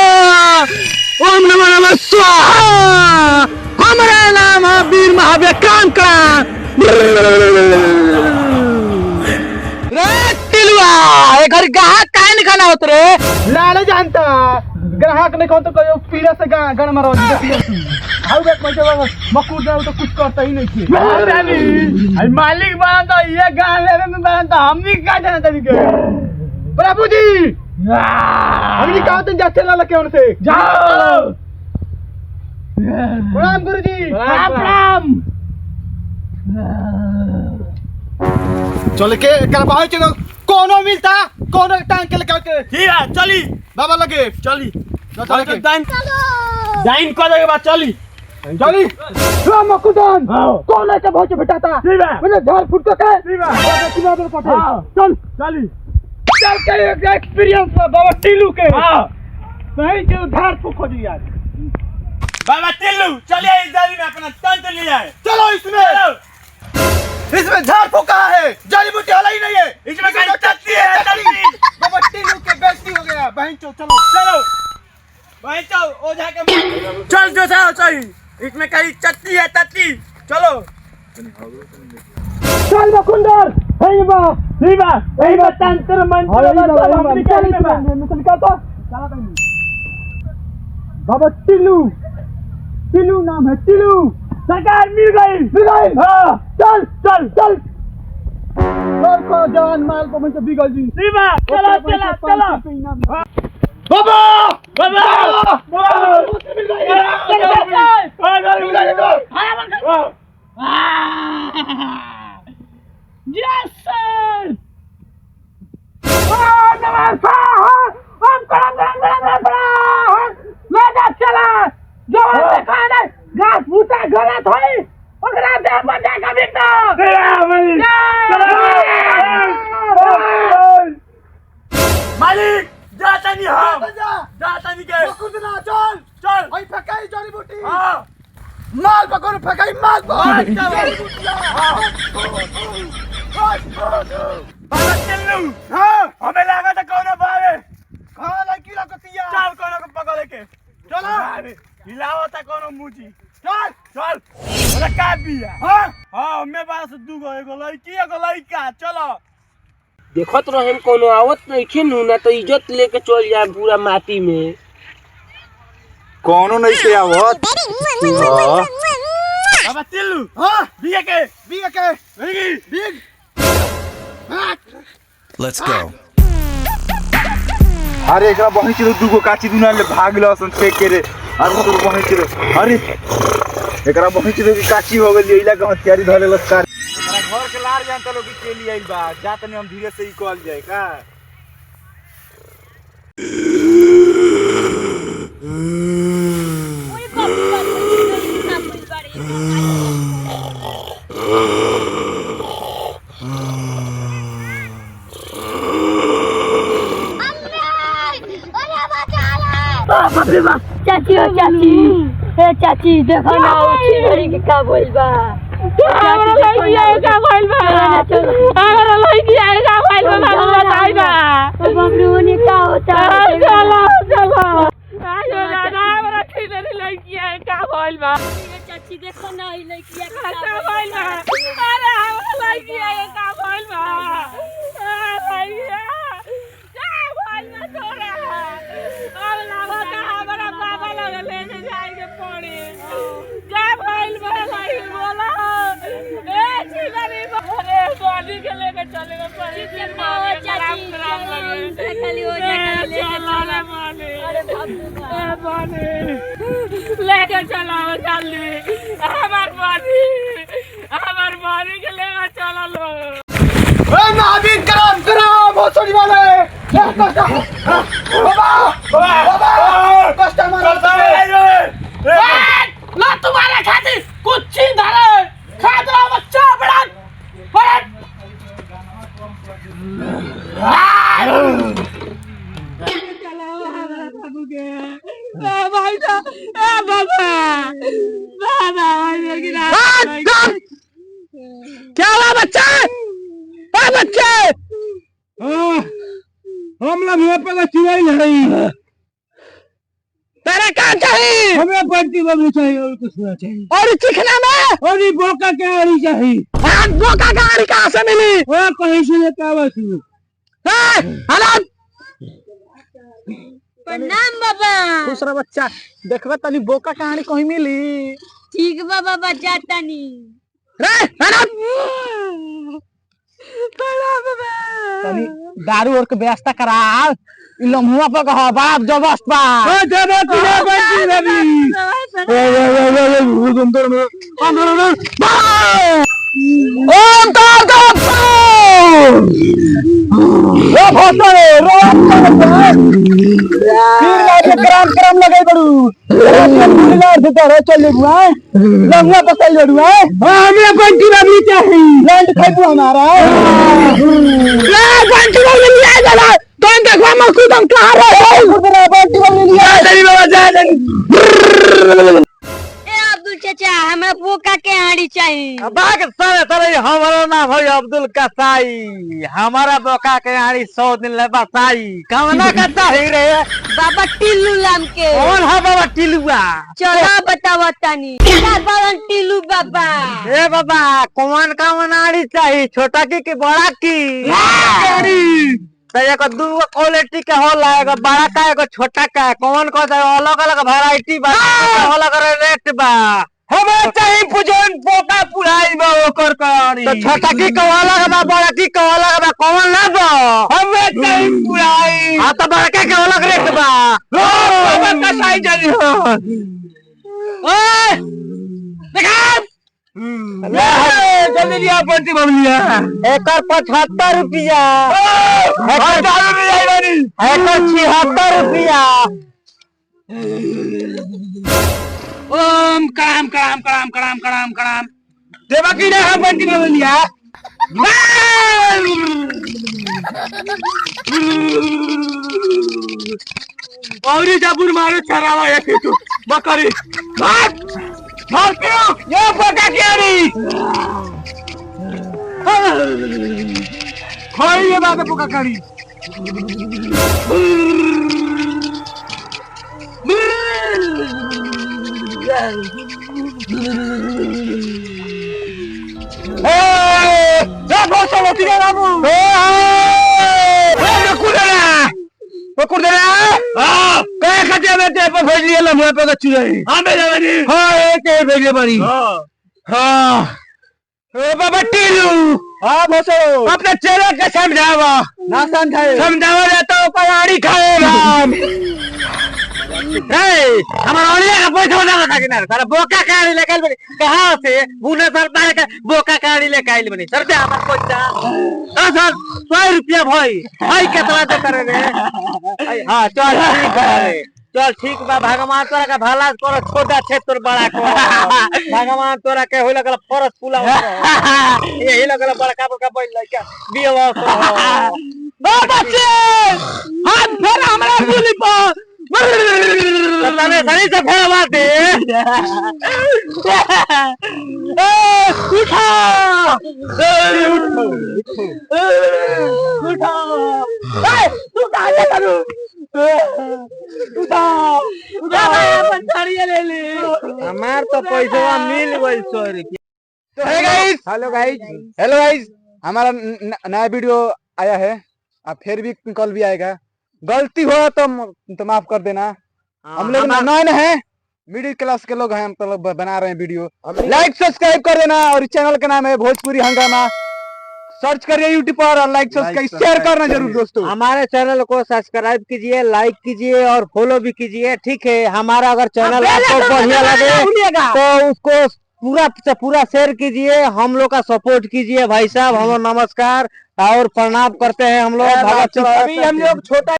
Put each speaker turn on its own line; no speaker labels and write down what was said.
ओम नमः नमः स्वाहा। हमारा नाम है वीर महावीर काम का। एक ग्राहक काहे नहीं खाना होत रे?
लाले जानता ग्राहक नहीं कौन तो कहो पीरा से गण मारो हाउ बैक मजे मकूर जाओ तो कुछ करता ही नहीं थी अरे मालिक बना तो ये गान ले में बना तो हम नहीं का जाना तरीके प्रभु जी हम नहीं कहा तो जाते ना लगे उनसे जाओ। प्रणाम गुरु जी। प्रणाम। चल के करवाओ चलो कोनो मिलता कोनो टांग के लेके
ठीक है चली
बाबा लगे
चली
चल
दाइन दाइन कर देगा बात चली
चली राम मकुदान कौन है बहुत बेटाता मैंने झाड़ फुट के चल
चली
चल के एक्सपीरियंस बाबा टीलू के नहीं जो झाड़ फूक हो यार
बाबा टिल्लू चलिए इस दादी में अपना तंत्र ले जाए।
चलो इसमें झाड़ फूक कहाँ है? जड़ी बूटी वाला ही नहीं है
इसमें कहीं चट्टी है चट्टी।
बाबा टीलू के बेइज्जती हो गया बहन चो चलो
चलो भाई चलो ओ जाके चल जो सही इसमें कहीं चट्टी है तट्टी चलो
चल बकुंदर हे बा तंत्र मंत्र निकल तो बाबा टिल्लू नाम है टिल्लू सरकार मिल गई हाँ चल को जवान माल को मुझे बिगल जी चलो बाबा यस सर चला जवान खाना घास भूसा गलत होई ओकरा दे बंदे का
मालिक जाता नहीं हम जाता नहीं के
कुदना चल ओई फकाई जड़ी बूटी
हां
माल पकड़ फकाई माल
बाबा टिल्लू
हां
हमें लगा था कौन बावे
कहां लगी लगतिया
चल कौन को पकड़ के
चलो
हिलाओ था कौन मुजी
चल
बोला का बिया
हां
हां मेरे पास दूगो एगो लड़की एगो लड़का चलो
देखत रहे हम कोनो आवत नहीं खिनु ना तो इज्जत लेके चल जाए पूरा माटी में
कोनो नहीं के आवत
बाबा टिल्लू
हां
बिया के
बिग
Let's go.
अरे एकरा बहिन चिरो दुगो काची दुना ले भाग लसन फेंक के रे अरे तो बहिन चिरो अरे एकरा बहिन चिरो की काची हो गेल इला के हथियारी धले लस्कार एकरा घर के लार जानता लोग के लिए आइल बा जातने हम धीरे से ही कॉल जाए का
चाची हो चाची ए चाची देखो ना उठी के का बोलबा चाची देखो ना का बोलबा अगर लड़की आएगा बोलबा बाबू बताई ना बबलू ने का होता है चलो आयो ना हमरा ठिलरी लड़की है का बोलबा चाची देखो ना लड़की का बोलबा अरे हमरा लड़की है का बोलबा भैया क्या बोलबा तोरा लेके जाएंगे पड़ी क्या भाई भाई बोला ए चिलरी अरे बॉडी के लेके चलेगा पड़ी खराब लगे खाली हो जाए लेके माने अरे बॉडी लेके चलो जल्दी हमार बॉडी के लेके चलो लो ए नाबिन कराम बहुत छोटी वाला है बाबा कस्टमर ना तुम्हारे खातिर कुछ ही धरे खा दो बच्चा बड़ा
क्या हुआ बच्चा? बच्चे
हम लोग यहाँ पे चिड़ाई नहीं,
तेरा क्या चाहिए?
हमें बंटी बबली चाहिए और कुछ नहीं चाहिए।
और चिकना में
और ये बोका क्या आड़ी चाहिए।
आज बोका गाड़ी कहाँ से मिली?
वो कहीं से लेकर आवा थी।
हेलो
प्रणाम बाबा।
दूसरा बच्चा देखबे तनी बोका कहानी कहीं मिली?
ठीक बा बाबा, जाता नहीं।
रे हेलो तनी दारू और के व्यवस्था करा। इ लम्हुआ पर कहा बड़ा जबरदस्त बा।
जब तुझे बंटी बबली
ओम क्रम लगे बड़ू चल लम्हुआ पर चल बड़ू है।
हमें बंटी बबली चाहिए।
लैंड खाइबू हमारा बंटी बबली लिया जरा तुम देखो हम खुद हम कहाँ रहे बंटी बबली लिया तेरी बाबा जा
ए अब्दुल चाचा, हमरा बोका के हाड़ी चाहिए।
बाग सारे सारे हमारा नाम है अब्दुल कसाई। हमारा बोका के हाड़ी 100 दिन ले बसाई कामना करता है रे
बाबा टिल्लू नाम के।
कौन है बाबा टिलुआ?
चलो बताओ तानी। बाबा टिल्लू बाबा।
ए बाबा कौन कामन हाड़ी चाहिए? छोटा की बड़ा की? तो एगो दूगो क्वालिटी के होला, एगो बड़ा का एगो छोटा का। कौन कौन अलग अलग वैरायटी बा, अलग अलग रेट बा।
हमें चाहिए पुजन बोका पुराई बा ओकर कहानी।
तो छोटा की अलग बा, बड़ा की अलग बा, कौन ना बा?
हमें चाहिए पुराई।
हाँ तो बड़का के अलग रेट बा।
हमें कसाई जानी हो।
ओए देखा
जल्दी लिया बंटी बबलिया।
एकर 75 रुपया,
एकर
76 रुपया।
ओम कड़ाम कड़ाम कड़ाम कड़ाम कड़ाम कड़ाम देवा की ना है बंटी बबलिया। और जबुर मारो चरावा एक तो बकरी मार क्यों ये बोका क्या नहीं खोई ये बात बोका करी। बाबा टीलू अपने चेहरे के समझावा
ना समझाए
समझावा जाता हूँ कलाड़ी खाएगा।
हमारा ओलिया का पैसा बना था कि ना सारा बोका कहानी लेके आइल बनी कहाँ से? बुने सर तारे का बोका कहानी लेके आइल बनी। सर दे हमार पैसा। सर 100 रुपया भाई भाई कितना दे करे रे? हाँ चल ठीक है, चल ठीक बा। भगवान तोरा का भला तोरा छोटा छे तोर बड़ा को भगवान तोरा के होई लगल फरस पुला यही लगल बड़का बड़का बोल लइका बियाह ओ बच्चे हाथ फेर हमरा बोली पर तने सही से फेरवा दे। उठा उठा तू कहां करू हमार तो पैसा मिल गई 100 रुपया।
हेलो गाइस हमारा नया वीडियो आया है। अब फिर भी कल भी आएगा। गलती हो तो माफ कर देना। हम लोग नए हैं, मिडिल क्लास के लोग हैं, हम तो लोग बना रहे हैं वीडियो। लाइक सब्सक्राइब कर देना। और इस चैनल का नाम है भोजपुरी हंगामा। सर्च करिए यूट्यूब पर और लाइक सब्सक्राइब शेयर करना जरूर दोस्तों।
हमारे चैनल को सब्सक्राइब कीजिए, लाइक कीजिए और फॉलो भी कीजिए। ठीक है, हमारा अगर चैनल आपको बढ़िया लगे तो उसको पूरा से पूरा शेयर कीजिए। हम लोग का सपोर्ट कीजिए भाई साहब। हम लोग नमस्कार और प्रणाम करते हैं। हम लोग
अभी हम लोग छोटा